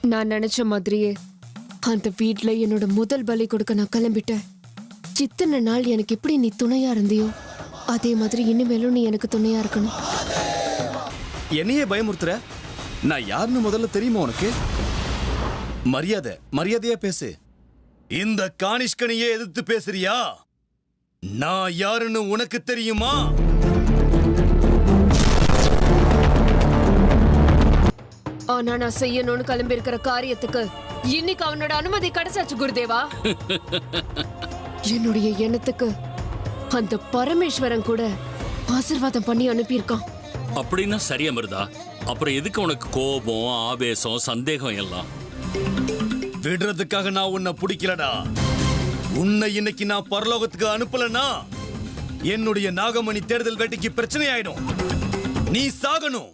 நான் நினைச்ச மாதிரியே அந்த வீட்ல என்னோட முதல் பலி கொடுக்க நான் கிளம்பிட்டேன். இத்தனை நாள் எனக்கு எப்படி நீ துணையா இருந்தியோ அதே மாதிரி இனிமேலும் நீ எனக்கு துணையா இருக்கணும். என்னையே பயமுறுத்துற? நான் யாருன்னு முதல்ல தெரியுமா உனக்கு? மரியாதையா பேசு. இந்த கானிஷ்கனையே எதிர்த்து பேசுறியா? நான் யாருன்னு உனக்கு தெரியுமா? ஆனா நான் செய்யணும்னு கிளம்பி இருக்கிற காரியத்துக்கு இன்னைக்கு அவனோட அனுமதி கிடைச்சாச்சு குருதேவா. என்னுடைய எண்ணத்துக்கு அந்த பரமேஸ்வரன் கூட ஆசீர்வாதம் பண்ணி அனுப்பியிருக்கான். அப்படின்னா சரி அமிர்தா. அப்புறம் எதுக்கு உனக்கு கோபம், ஆவேசம், சந்தேகம் எல்லாம்? விடுறதுக்காக நான் உன்னை பிடிக்கலடா. உன்னை இன்னைக்கு நான் பரலோகத்துக்கு அனுப்பலனா என்னுடைய நாகமணி தேர்தல் வேட்டைக்கு பிரச்சனை ஆயிடும். நீ சாகணும்.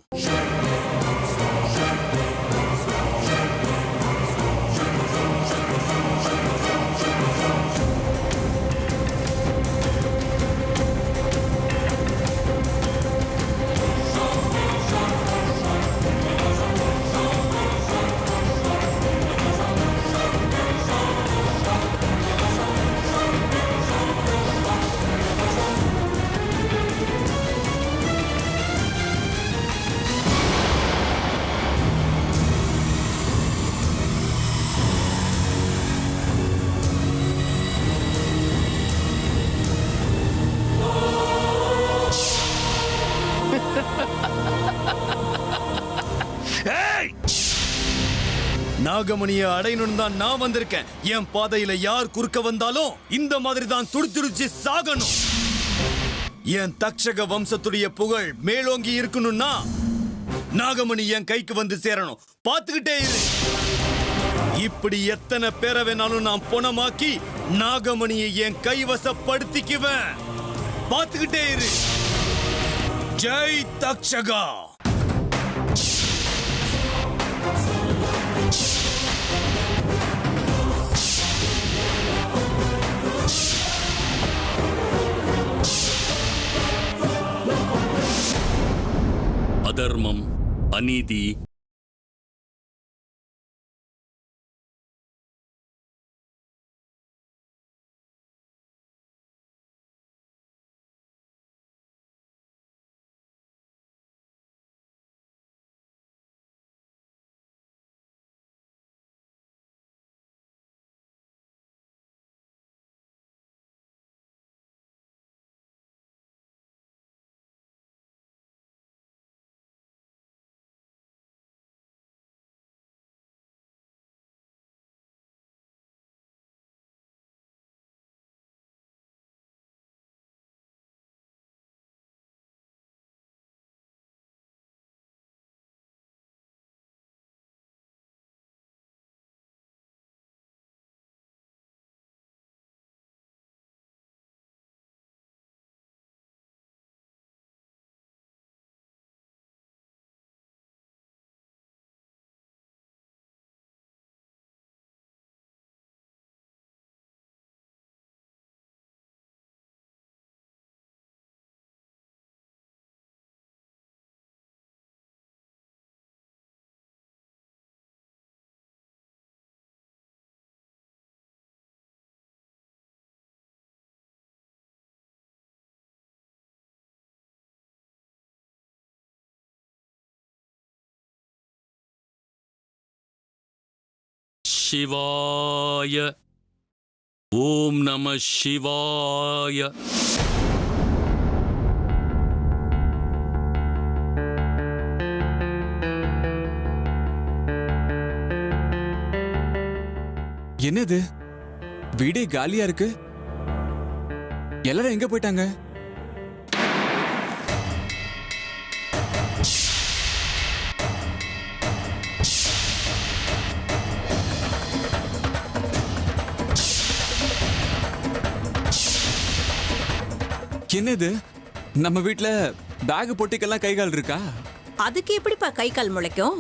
நாகமணியை அடையணும் தான் நான் வந்திருக்கேன். என் பாதையில யார் குறுக்க வந்தாலும் இந்த மாதிரி தான் துடிதுடிச்சு சாகணும். என் தக்ஷக வம்சத்துடைய புகழ் மேலோங்கி இருக்கணும்னா நாகமணி என் கைக்கு வந்து சேரணும். பார்த்துக்கிட்டே இரு. இப்படி எத்தனை பேரை வேணாலும் நான் பொணமாக்கி நாகமணியை என் கைவசப்படுத்திக்குவேன். பார்த்துக்கிட்டே இரு. ஜெய் தக்ஷகா. அதர்மம், அநீதி, சிவாய. ஓம் நம சிவாய. என்னது வீடே காலியா இருக்கு? எல்லாரும் எங்க போயிட்டாங்க? என்னது நம்ம வீட்ல பேக் பொட்டிக்கெல்லாம் கை கால் இருக்கா? அதுக்கு எப்படிப்பா கை கால் முளைக்கும்?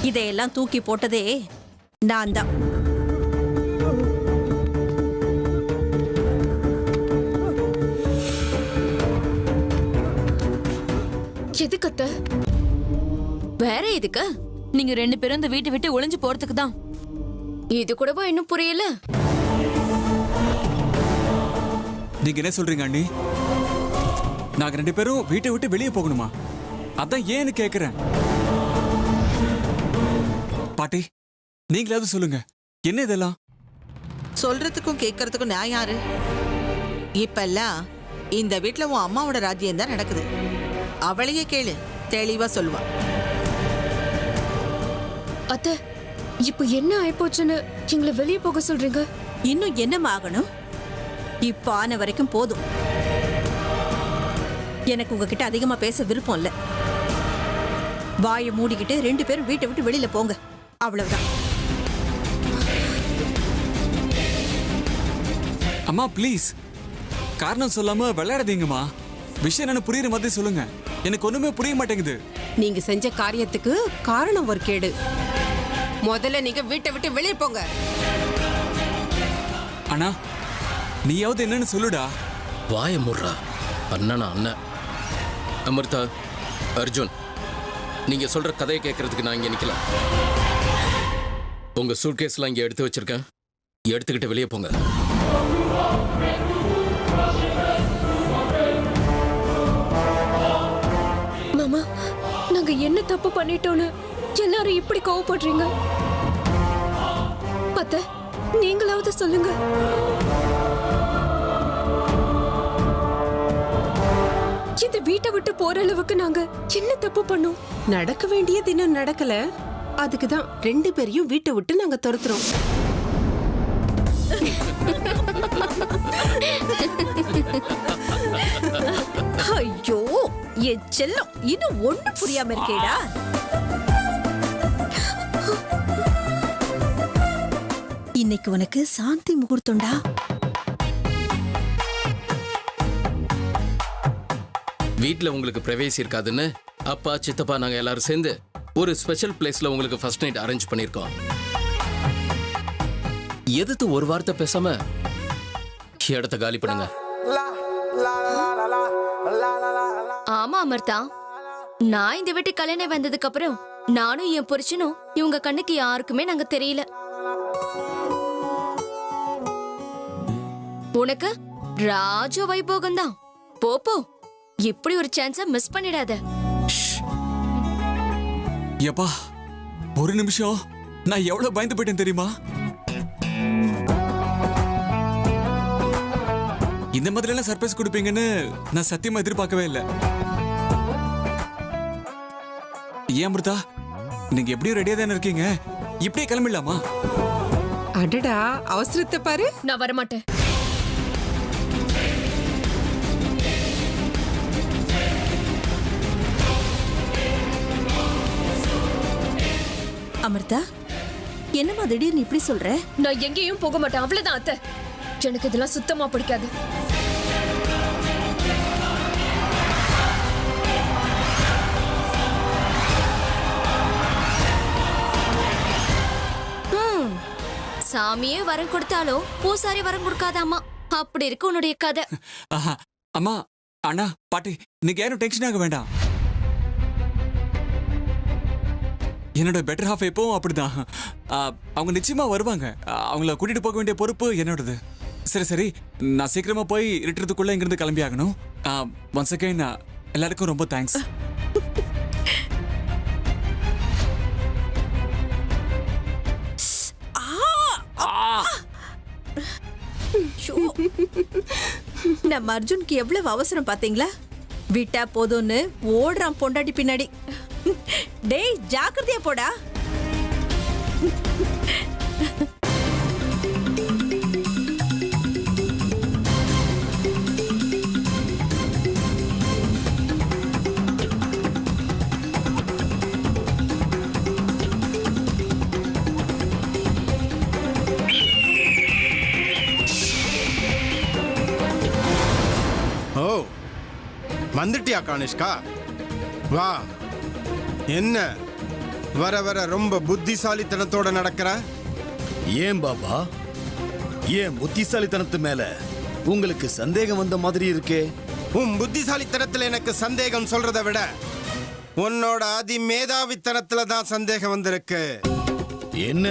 இதையெல்லாம் தூக்கி போட்டதே நான் தான். எதுக்கு அத்தை? வேற எதுக்கு? நீங்க 2 பேரும் இந்த வீட்டை விட்டு ஒளிஞ்சு போறதுக்கு தான். இது கூடவா இன்னும் புரியல? நீங்க என்ன சொல்றீங்க அண்ணி? நாங்க 2 பேரும் வீட்டை விட்டு வெளியே போகணுமா? அதான் ஏன்னு கேக்குறேன். பாட்டி, நீங்களாவது சொல்லுங்க, என்ன இதெல்லாம்? சொல்றதுக்கும் கேட்கறதுக்கும் நான் யாரு? இப்பெல்லாம் இந்த வீட்ல உன் அம்மாவோட ராஜ்யம் தான் நடக்குது. அவளையே கேளு, தெளிவா சொல்லுவா. அத்தை, இப்ப என்ன ஆயிப்போச்சுன்னு எங்களை வெளியே போக சொல்றீங்க? இன்னும் என்னம்மா ஆகணும்? இப்ப ஆன வரைக்கும் போதும். எனக்கு உங்ககிட்ட அதிகமா பேச விருப்பம் இல்ல. வாயை மூடிக்கிட்டு 2 பேரும் வீட்டை விட்டு வெளியில போங்க, அவ்வளவுதான். அம்மா ப்ளீஸ், காரணம் சொல்லாம விளையாடாதீங்கம்மா. விஷயம் என்னன்னு புரியுற மாதிரி சொல்லுங்க. எனக்கு ஒண்ணுமே புரிய மாட்டேங்குது. நீங்க செஞ்ச காரியத்துக்கு காரணம் ஒரு கேடு. முதல்ல நீங்க வீட்டை விட்டு வெளியே போங்க. அண்ணா, நீயாவது என்னன்னு சொல்லுடா. வாய முடுறா. அண்ணனா அண்ணன். அமிர்தா, அர்ஜுன், நீங்க சொல்ற கதையை கேட்கறதுக்கு நான் இங்க நிக்கல. உங்க சூட்கேஸ்லாம் இங்க எடுத்து வச்சிருக்கேன், எடுத்துக்கிட்டு வெளியே போங்க. மாமா, நாங்க என்ன தப்பு பண்ணிட்டோன்னு எல்லாரும் இப்படி கோவப்படுறீங்க? அத்தை, நீங்களாவது சொல்லுங்க. இந்த வீட்டை விட்டு போற அளவுக்கு நாங்க என்ன தப்பு பண்ணோம்? நடக்க வேண்டியது இன்னும் நடக்கல. அதுக்கு தான் 2 பேரையும் வீட்டை விட்டு நாங்க துரத்துறோம். ஐயோ, என் செல்லம், இன்னும் ஒண்ணு புரியாம இருக்கேடா. இன்னைக்கு உனக்கு சாந்தி முகூர்த்தம்டா. வீட்ல உங்களுக்கு பிரைவேசி இருக்காதுன்னு அப்பா சித்தப்பா நாங்க எல்லாரும் சேர்ந்து ஒரு ஸ்பெஷல் பிளேஸ்ல உங்களுக்கு ஃபர்ஸ்ட் நைட் அரேஞ்ச் பண்ணிருக்கோம். எதுக்கு ஒரு வார்த்தை பேசாம இடத்த காலி பண்ணுங்க. ஆமா அமர்தா, நான் இந்த வீட்டு கல்யாணம் வந்ததுக்கு அப்புறம் நானும் என் புருஷனும் இவங்க கண்ணுக்கு யாருக்குமே நாங்க தெரியல. உனக்கு ராஜ வைபோகம் தான். போ, இப்படி ஒரு சான்ஸ மிஸ் பண்ணிடாத. எப்பா, ஒரு நிமிஷம், நான் எவ்வளவு பயந்து போயிட்டேன் தெரியுமா? இந்த மாதிரி எல்லாம் சர்ப்ரைஸ் கொடுப்பீங்கன்னு நான் சத்தியமா எதிர்பார்க்கவே இல்லை. ஏன் அமிர்தா, நீங்க எப்படியும் ரெடியா தானே இருக்கீங்க? இப்படியே கிளம்பிடலாமா? அடடா, அவசரத்தை பாரு. நான் வரமாட்டேன். அமிர்தா, என்னம்மா திடீர்னு இப்படி சொல்ற? நான் எங்கேயும் போக மாட்டேன், அவ்வளவுதான் அத்தை. எனக்கு இதெல்லாம் சுத்தமா பிடிக்காது. சாமியே வரம் கொடுத்தாலும் பூசாரி வரம் கொடுக்காதாமா. அப்படி இருக்கு உன்னுடைய கதை. அம்மா, அண்ணா, பாட்டி, நீங்க யாரும் டென்ஷன் ஆக வேண்டாம். என்னோட பெட்டர் ஹாஃப் எப்பவும் அப்படிதான். அவங்க நிச்சயமா வருவாங்க. அவங்கள கூட்டிட்டு போக வேண்டிய பொறுப்பு என்னோடது. சரி, நான் சீக்கிரமா போய் இருட்டுறதுக்குள்ள இங்கிருந்து கிளம்பி ஆகணும். ஒன்ஸ் அகைன் எல்லாருக்கும் ரொம்ப தேங்க்ஸ். நம்ம அர்ஜுனுக்கு எவ்வளவு அவசரம் பாத்தீங்களா? விட்டா போதும்னு ஓடுறான் பொண்டாட்டி பின்னாடி. டேய், ஜாக்கிரதையா போடா. வந்துட்டியா கானிஷ்கா? வா. என்ன வர வர ரொம்ப புத்திசாலித்தனத்தோட நடக்கிற? ஏன் பாபா, ஏன் புத்திசாலித்தனத்து மேல உங்களுக்கு சந்தேகம் வந்த மாதிரி இருக்கே? உன் புத்திசாலித்தனத்துல எனக்கு சந்தேகம் சொல்றதை விட உன்னோட அதிமேதாவித்தனத்துல தான் சந்தேகம் வந்திருக்கு. என்ன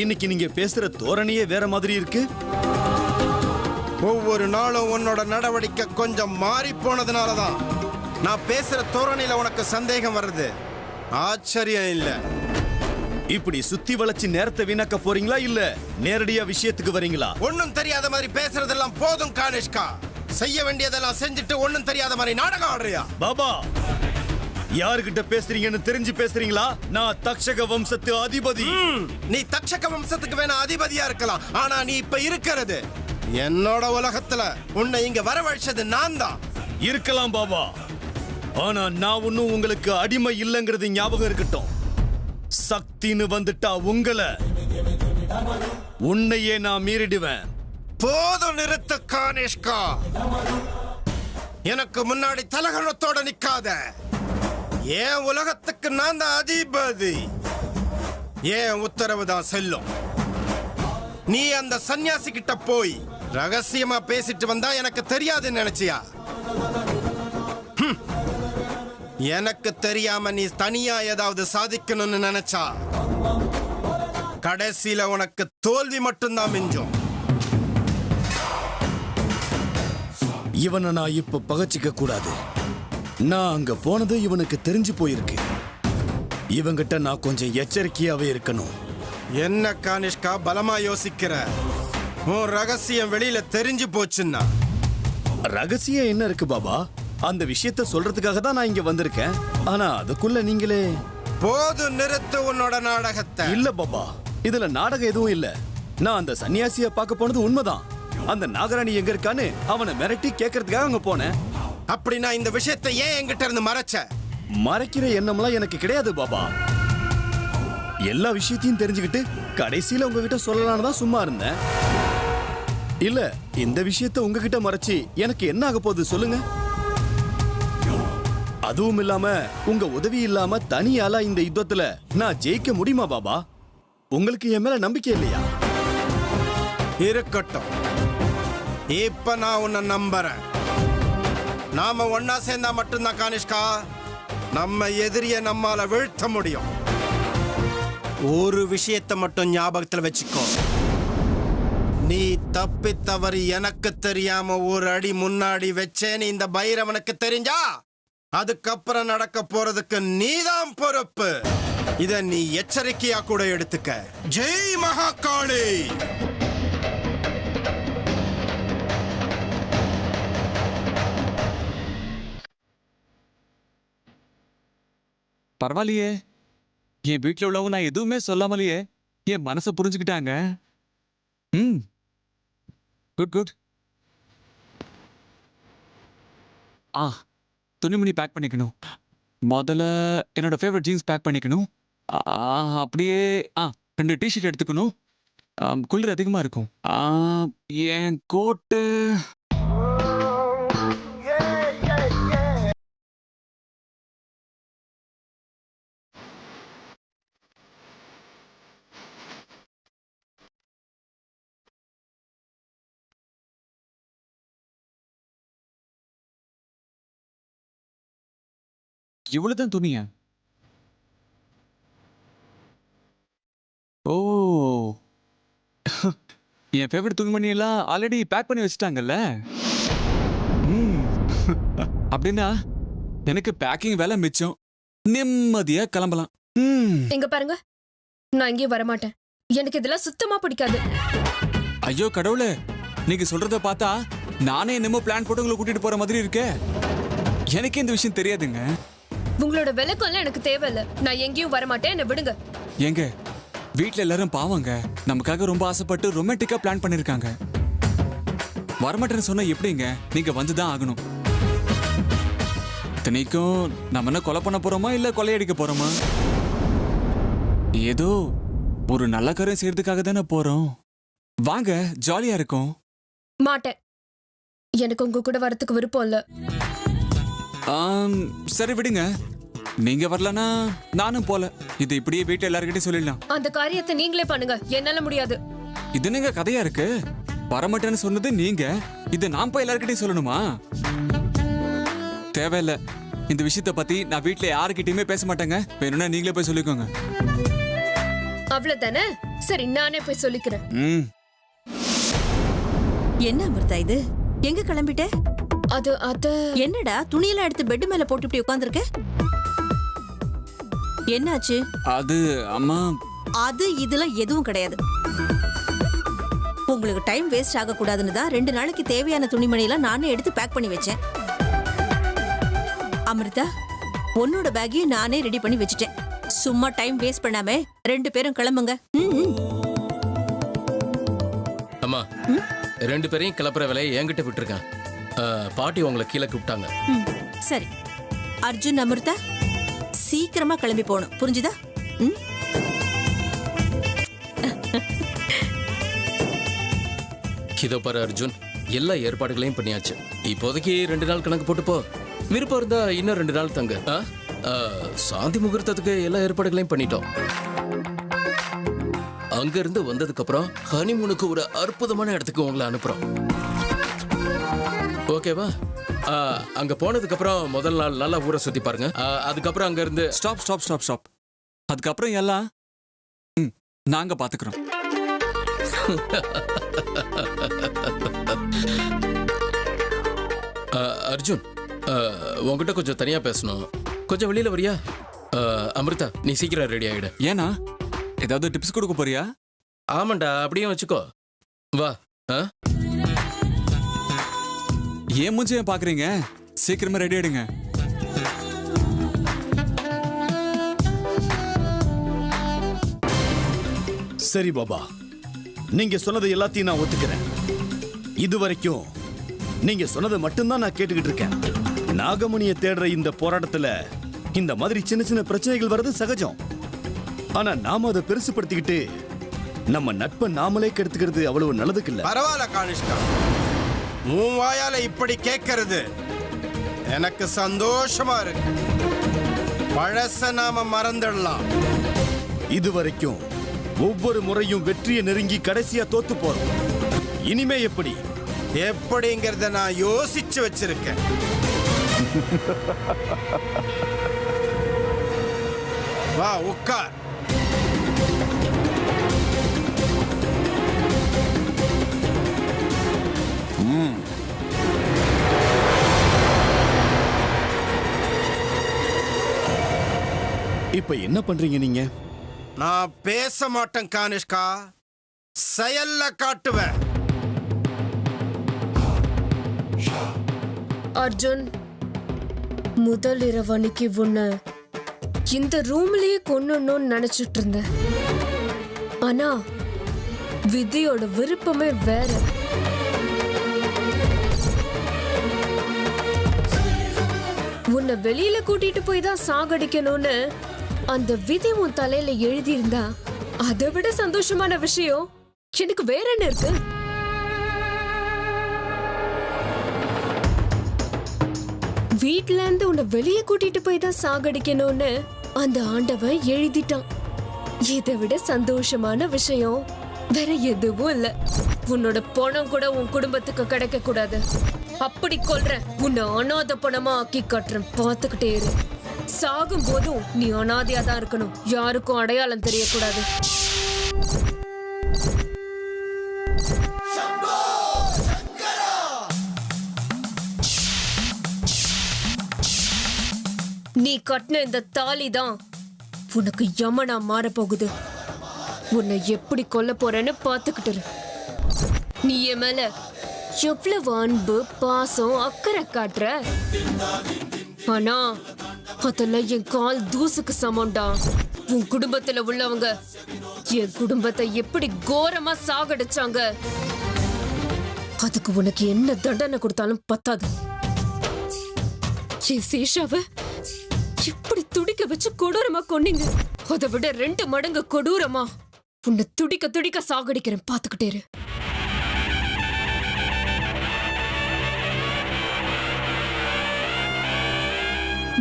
இன்னைக்கு நீங்க பேசுற தோரணையே வேற மாதிரி இருக்கு. ஒவ்வொரு நாளும் உன்னோட நடவடிக்கை கொஞ்சம் மாறி போனதுனாலதான் நான் பேசுற தோரணையில உனக்கு சந்தேகம் வருது. ஆச்சரியம் இல்ல. இப்படி சுத்தி வளைச்சு நேரத்தை வீணாக்க போறீங்களா இல்ல நேரடியா விஷயத்துக்கு வரீங்களா? ஒன்னும் தெரியாத மாதிரி பேசுறதெல்லாம் போதும் கானிஷ்கா. செய்ய வேண்டியதெல்லாம் செஞ்சுட்டு ஒன்னும் தெரியாத மாதிரி நாடகம் ஆடுறியா? பாபா, யாருகிட்ட பேசுறீங்கன்னு தெரிஞ்சு பேசுறீங்களா? நான் தக்ஷக வம்சத்து அதிபதி. நீ தக்ஷக வம்சத்துக்கு வேணா அதிபதியா இருக்கலாம், ஆனா நீ இப்ப இருக்கிறது என்னோட உலகத்துல. உன்னை இங்க வரவழைச்சது நான் தான். இருக்கலாம் பாபா, ஆனா நான் ஒன்னும் உங்களுக்கு அடிமை இல்லைங்கிறது ஞாபகம் இருக்கட்டும். சக்தின்னு வந்துட்டா உன்னையே நான் மீறிடுவேன். போதும் நிறுத்த கானிஷ்கா. எனக்கு முன்னாடி தலகணத்தோட நிக்காத. என் உலகத்துக்கு நான் தான் அதிபதி. என் உத்தரவு தான் செல்லும். நீ அந்த சன்னியாசி கிட்ட போய் ரகசியமா பேசிட்டு வந்தா எனக்கு தெரியாதுன்னு நினைச்சியா? எனக்கு தெரியாம நீ தனியா ஏதாவது சாதிக்கணும்னு நினைச்சா கடைசியில உனக்கு தோல்வி மட்டும்தான் மிஞ்சும். இவனை நான் இப்ப பகச்சிக்க கூடாது. நான் அங்க போனது இவனுக்கு தெரிஞ்சு போயிருக்கு. இவங்கிட்ட நான் கொஞ்சம் எச்சரிக்கையாவே இருக்கணும். என்ன கானிஷ்கா பலமா யோசிக்கிற? உன் ரகசியம் வெளியில தெரிஞ்சு போச்சுன்னா? ரகசியம் என்ன இருக்கு பாபா? அந்த விஷயத்தை சொல்றதுக்காக தான் நான் இங்க வந்திருக்கேன். ஆனா அதுக்குள்ள நீங்களே போது நிறுத்து உன்னோட நாடகத்தை. இல்ல பாபா, இதுல நாடகம் எதுவும் இல்ல. நான் அந்த சன்னியாசிய பார்க்க போனது உண்மைதான். அந்த நாகராணி எங்க இருக்கான்னு அவனை மிரட்டி கேட்கறதுக்காக அங்க போனேன். அப்படின்னா இந்த விஷயத்தை ஏன் என்கிட்ட இருந்து மறைச்ச? மறைக்கிற எண்ணம்லாம் எனக்கு கிடையாது பாபா. எல்லா விஷயத்தையும் தெரிஞ்சுக்கிட்டு கடைசியில உங்ககிட்ட சொல்லலான்னு தான் சும்மா இருந்தேன். இல்ல, இந்த விஷயத்தை உங்ககிட்ட மறைச்சு எனக்கு என்ன ஆக போகுது சொல்லுங்க? அதுவும் இல்லாம உங்க உதவி இல்லாம தனியால இந்த யுத்தத்துல நான் ஜெயிக்க முடியுமா பாபா? உங்களுக்கு என் மேல நம்பிக்கை இல்லையா? இருக்கட்டும், இப்ப நான் உன்னை நம்புறேன். நாம ஒன்னா சேர்ந்தா மட்டும்தான் கானிஷ்கா நம்ம எதிரிய நம்மால வீழ்த்த முடியும். ஒரு விஷயத்தை மட்டும் ஞாபகத்துல வச்சுக்கோ. நீ தப்பி தவறி எனக்கு தெரியாம ஒரு அடி முன்னாடி வச்சேன்னு இந்த பைரவனுக்கு தெரிஞ்சா அதுக்கப்புறம் நடக்க போறதுக்கு நீதான் பொறுப்பு. இத நீ எச்சரிக்கையா கூட எடுத்துக்க. ஜெய் மகாகாளி. பரவாயில்லையே, என் வீட்டில் உள்ளவங்க நான் எதுவுமே சொல்லாமலேயே என் மனசை புரிஞ்சுக்கிட்டாங்க. Good good. துணிமணி பேக் பண்ணிக்கணும். முதல்ல என்னோட ஃபேவரட் ஜீன்ஸ் பேக் பண்ணிக்கணும். அப்படியே 2 டிஷர்ட் எடுத்துக்கணும். குளிர் அதிகமாக இருக்கும். என் கோட்டு இவ்வளவுதான் துணியா? ஓ, என் ஃபேவரட் துணிமணி எல்லாம் ஆல்ரெடி பேக் பண்ணி வச்சுட்டாங்கல்ல. அப்படின்னா எனக்கு பேக்கிங் வேலை மிச்சம். நிம்மதியா கிளம்பலாம். எங்க பாருங்க, நான் இங்கேயும் வரமாட்டேன். எனக்கு இதெல்லாம் சுத்தமா பிடிக்காது. ஐயோ கடவுளே, நீங்க சொல்றத பார்த்தா நானே என்னமோ பிளான் போட்டு உங்களை கூட்டிட்டு போற மாதிரி இருக்கே. எனக்கு இந்த விஷயம் தெரியாதுங்க. உங்களோட விளக்கம் எனக்கு தேவையில்ல. நான் எங்கேயும் வரமாட்டேன், என்ன விடுங்க. ஏங்க, வீட்ல எல்லாரும் பாவங்க, நமக்காக ரொம்ப ஆசைப்பட்டு ரொமான்டிக்கா பிளான் பண்ணிருக்காங்க. வரமாட்டேன்னு சொன்னா எப்படிங்க? நீங்க வந்துதான் ஆகணும். இத்தனைக்கும் நம்ம என்ன கொலை பண்ண போறோமா இல்ல கொள்ளையடிக்க போறோமா? ஏதோ ஒரு நல்ல காரியம் செய்யறதுக்காக தானே போறோம். வாங்க, ஜாலியா இருக்கும். மாட்டேன். எனக்கு உங்க கூட வரதுக்கு விருப்பம் இல்ல. சரி விடுங்க, நீங்க வரலனா நானும் போல. இது இப்படியே வீட்டு எல்லார்கிட்டயும் சொல்லிடலாம். அந்த காரியத்தை நீங்களே பண்ணுங்க, என்னால முடியாது. இது என்னங்க கதையா இருக்கு? வரமாட்டேன்னு சொன்னது நீங்க, இதை நான் போய் எல்லார்கிட்டயும் சொல்லணுமா? தேவையில்ல. இந்த விஷயத்த பத்தி நான் வீட்ல யாருக்கிட்டயுமே பேச மாட்டேங்க. வேணும்னா நீங்களே போய் சொல்லிக்கோங்க. அவ்வளவுதானே? சரி, நானே போய் சொல்லிக்கிறேன். என்ன அமிர்தா இது? எங்க கிளம்பிட்ட? அது என்னடா துணியெல்லாம் எடுத்து பெட் மேல போட்டு இப்படி உட்கார்ந்திருக்க? என்னாச்சு? அது அம்மா, அது இதெல்லாம் எதுவும் கிடையாது. உங்களுக்கு டைம் வேஸ்ட் ஆக கூடாதுன்னு தான் 2 நாளைக்கு தேவையான துணிமணி எல்லாம் நானே எடுத்து பேக் பண்ணி வச்சேன். அமிர்தா, உன்னோட பேக்கையும் நானே ரெடி பண்ணி வச்சுட்டேன். சும்மா டைம் வேஸ்ட் பண்ணாம 2 பேரும் கிளம்புங்க. அம்மா, 2 பேரையும் கிளப்புற வேலையை என்கிட்ட விட்டுருக்கேன். பாட்டி உங்களை கீழே கூப்பிட்டாங்க. சரி அர்ஜுன், அமிர்தா சீக்கிரமா கிளம்பி போகணும், புரிஞ்சுதா? இதோ பாரு அர்ஜுன், எல்லா ஏற்பாடுகளையும் பண்ணியாச்சு. இப்போதைக்கு 2 நாள் கணக்கு போட்டு போ. விருப்பம் இருந்தா இன்னும் 2 நாள் தங்க. சாந்தி முகூர்த்தத்துக்கு எல்லா ஏற்பாடுகளையும் பண்ணிட்டோம். அங்க இருந்து வந்ததுக்கு அப்புறம் ஹனிமூனுக்கு ஒரு அற்புதமான இடத்துக்கு உங்களை அனுப்புறோம். ஓகேவா? அங்க போனதுக்கு அப்புறம் முதல் நாள் நல்லா ஊரை சுத்தி பாருங்க. அதுக்கப்புறம் அங்க இருந்து ஸ்டாப். அதுக்கப்புறம் எல்லாம் நாங்க பாத்துக்கிறோம். அர்ஜுன், உங்ககிட்ட கொஞ்சம் தனியா பேசணும். கொஞ்சம் வெளியில வரியா? அமிர்தா, நீ சீக்கிரம் ரெடி ஆயிடு. ஏன்னா ஏதாவது டிப்ஸ் கொடுக்க போறியா? ஆமாண்டா, அப்படியே வச்சுக்கோ. வா. ஏன் மூஞ்சி ஏன் பாக்குறீங்க? சீக்கிரமா ரெடி ஆயிடுங்க. சரி பாபா, நீங்க சொன்னது எல்லாத்தையும் நான் ஒத்துக்கிறேன். இதுவரைக்கும் நீங்க சொன்னதை மட்டும்தான் நான் கேட்டுக்கிட்டு இருக்கேன். நாகமணியை தேடுற இந்த போராட்டத்துல இந்த மாதிரி சின்ன சின்ன பிரச்சனைகள் வர்றது சகஜம். ஆனா நாம அதை பெருசுப்படுத்திக்கிட்டு நம்ம நட்பை நாமளே கெடுத்துக்கிறது அவ்வளவு நல்லதுக்கு இல்ல. பரவாயில்ல கானிஷ்கா, உன் வாயால இப்படி கேட்கறது எனக்கு சந்தோஷமா இருக்கு. பழச நாம மறந்துடலாம். இதுவரைக்கும் ஒவ்வொரு முறையும் வெற்றியை நெருங்கி கடைசியா தோத்து போறோம். இனிமே எப்படிங்கிறத நான் யோசிச்சு வச்சிருக்கேன். வா உட்கார். இப்ப என்ன பண்றீங்க நீங்க? நான் பேச மாட்டேன் கானிஷ்கா, செயல்ல காட்டுவேன். அர்ஜுன், முதல் இரவு அன்னைக்கு உன்னை இந்த ரூம்லயே கொன்னணும்னு நினைச்சிட்டு இருந்தேன். ஆனா விதியோட விருப்பமே வேற. உன்னை வெளியில கூட்டிட்டு போய் தான் சாகடிக்கணும்னு அந்த விதி உன் தலையில எழுதியிருந்தா அதை விட சந்தோஷமான விஷயம் எனக்கு வேற என்ன இருக்கு? வீட்ல இருந்து உன்னை வெளியே கூட்டிட்டு போய் தான் சாகடிக்கணும்னு அந்த ஆண்டவன் எழுதிட்டான். இதை விட சந்தோஷமான விஷயம் வேற எதுவும் இல்ல. உன்னோட பணம் கூட உன் குடும்பத்துக்கு கிடைக்க கூடாது. அப்படி கொல்றேன், உன்னை அனாதை பணமா ஆக்கி காட்டுறேன், பார்த்துக்கிட்டே இரு. சாகும் போதும் நீ அனாதையா தான் இருக்கணும், யாருக்கும் அடையாளம் தெரியக்கூடாது. நீ கட்டின இந்த தாலி தான் உனக்கு யமனா மாற போகுது. உன்னை எப்படி கொல்ல போறேன்னு பார்த்துக்கிட்டு. நீ என் மேல எவ்வளவு அன்பு, பாசம், அக்கறை காட்டுற. ஆனா அதெல்லாம் என் கால் தூசுக்கு சமம்டா. உன் குடும்பத்துல உள்ளவங்க என் குடும்பத்தை எப்படி கோரமா சாகடிச்சாங்க. அதுக்கு உனக்கு என்ன தண்டனை கொடுத்தாலும் பத்தாது. என் சேஷாவை இப்படி துடிக்க வச்சு கொடூரமா கொன்னீங்க. அதை விட 2 மடங்கு கொடூரமா உன்னை துடிக்க துடிக்க சாகடிக்கிறேன், பார்த்துக்கிட்டே இரு.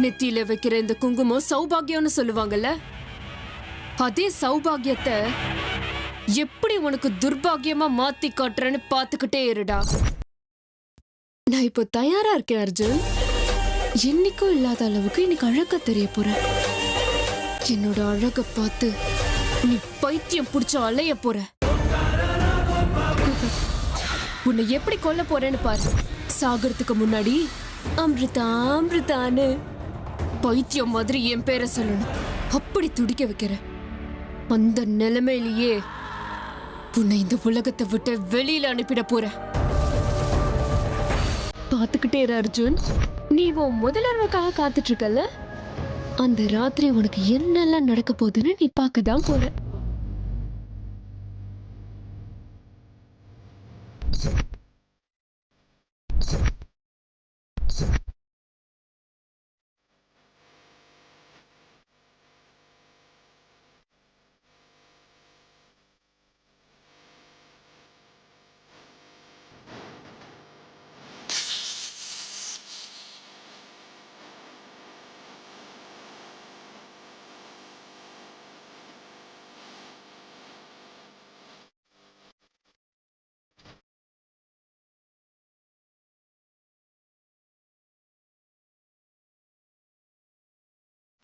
நெத்தியில வைக்கிற இந்த குங்குமம் சௌபாகியம்னு சொல்லுவாங்கல்ல, அதே சௌபாகியத்தை எப்படி உனக்கு துர்பாகியமா மாத்தி காட்டுறேன்னு பார்த்துக்கிட்டே இருடா. நான் இப்போ தயாரா இருக்கேன் அர்ஜுன். என்னைக்கும் இல்லாத அளவுக்கு இன்னைக்கு அழகா தெரிய போற. என்னோட அழக பார்த்து நீ பைத்தியம் புடிச்ச அலைய போற. உன்னை எப்படி கொல்ல போறேன்னு பாரு. சாகறதுக்கு முன்னாடி அமிர்தா அமிர்தான்னு பைத்தியம் மாதிரி என் பேரை சொல்லணும். அப்படி துடிக்க வைக்கிற. அந்த நிலைமையிலேயே உன்னை இந்த உலகத்தை விட்டு வெளியில அனுப்பிட போற. பாத்துக்கிட்டே இரு அர்ஜுன். நீ உன் முதல்வருக்காக காத்துட்டு இருக்கல, அந்த ராத்திரி உனக்கு என்னெல்லாம் நடக்க போகுதுன்னு நீ பார்க்க தான் போற.